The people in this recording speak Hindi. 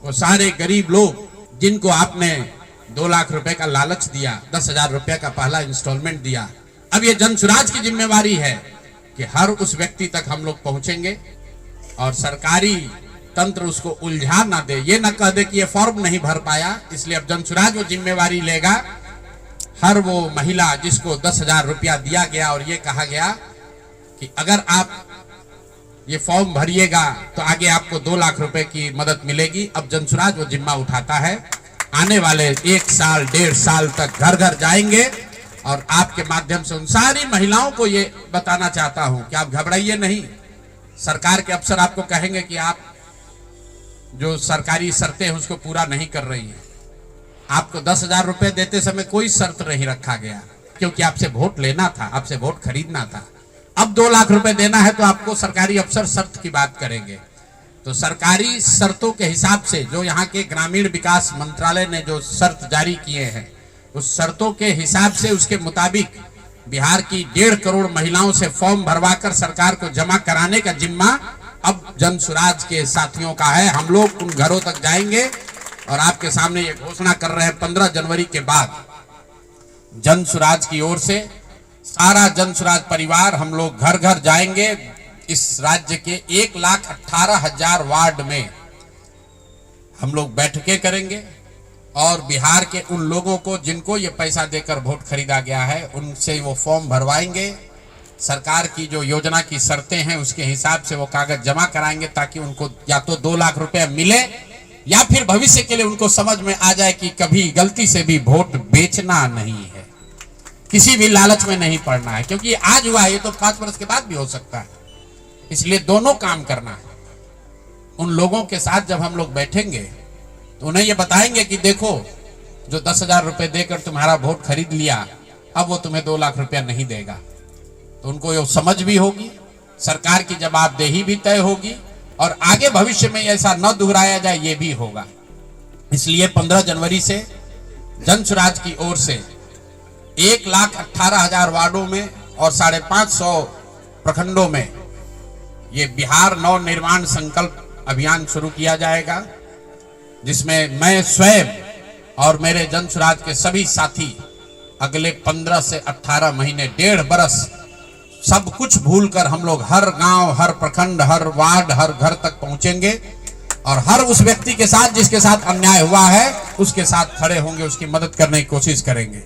वो सारे गरीब लोग जिनको आपने 2 लाख रुपए का लालच दिया, 10,000 रुपए का पहला इंस्टॉलमेंट दिया, अब ये जन सुराज की जिम्मेवारी है कि हर उस व्यक्ति तक हम लोग पहुंचेंगे और सरकारी तंत्र उसको उलझा ना दे, ये ना कह दे कि ये फॉर्म नहीं भर पाया। इसलिए अब जन सुराज वो जिम्मेवारी लेगा। हर वो महिला जिसको 10,000 रुपया दिया गया और ये कहा गया कि अगर आप ये फॉर्म भरिएगा तो आगे आपको 2 लाख रुपए की मदद मिलेगी, अब जन सुराज वो जिम्मा उठाता है। आने वाले 1 साल 1.5 साल तक घर घर जाएंगे और आपके माध्यम से उन सारी महिलाओं को ये बताना चाहता हूं कि आप घबराइए नहीं। सरकार के अफसर आपको कहेंगे कि आप जो सरकारी शर्तें हैं उसको पूरा नहीं कर रही है। आपको 10,000 रुपए देते समय कोई शर्त नहीं रखा गया, क्योंकि आपसे वोट लेना था, आपसे वोट खरीदना था। अब 2 लाख रुपए देना है तो आपको सरकारी अफसर शर्त की बात करेंगे। तो सरकारी शर्तों के हिसाब से जो यहाँ के ग्रामीण विकास मंत्रालय ने जो शर्त जारी किए हैं, उस शर्तों के हिसाब से उसके मुताबिक बिहार की 1.5 करोड़ महिलाओं से फॉर्म भरवाकर सरकार को जमा कराने का जिम्मा अब जन सुराज के साथियों का है। हम लोग उन घरों तक जाएंगे और आपके सामने ये घोषणा कर रहे हैं 15 जनवरी के बाद जन सुराज की ओर से सारा जन सुराज परिवार हम लोग घर घर जाएंगे। इस राज्य के 1,18,000 वार्ड में हम लोग बैठकें करेंगे और बिहार के उन लोगों को जिनको ये पैसा देकर वोट खरीदा गया है उनसे वो फॉर्म भरवाएंगे। सरकार की जो योजना की शर्तें हैं उसके हिसाब से वो कागज जमा कराएंगे ताकि उनको या तो 2 लाख रुपए मिले या फिर भविष्य के लिए उनको समझ में आ जाए कि कभी गलती से भी वोट बेचना नहीं है, किसी भी लालच में नहीं पड़ना है, क्योंकि आज हुआ है, ये तो 5 वर्ष के बाद भी हो सकता है। इसलिए दोनों काम करना है। उन लोगों के साथ जब हम लोग बैठेंगे तो उन्हें ये बताएंगे कि देखो, जो 10,000 रुपए देकर तुम्हारा वोट खरीद लिया, अब वो तुम्हें 2 लाख रुपया नहीं देगा। तो उनको ये समझ भी होगी, सरकार की जवाबदेही भी तय होगी और आगे भविष्य में ऐसा न दोहराया जाए ये भी होगा। इसलिए 15 जनवरी से जन सुराज की ओर से 1,18,000 वार्डों में और 550 प्रखंडों में ये बिहार नव निर्माण संकल्प अभियान शुरू किया जाएगा, जिसमें मैं स्वयं और मेरे जन सुराज के सभी साथी अगले 15 से 18 महीने 1.5 बरस सब कुछ भूलकर हम लोग हर गांव, हर प्रखंड, हर वार्ड, हर घर तक पहुंचेंगे और हर उस व्यक्ति के साथ जिसके साथ अन्याय हुआ है उसके साथ खड़े होंगे, उसकी मदद करने की कोशिश करेंगे।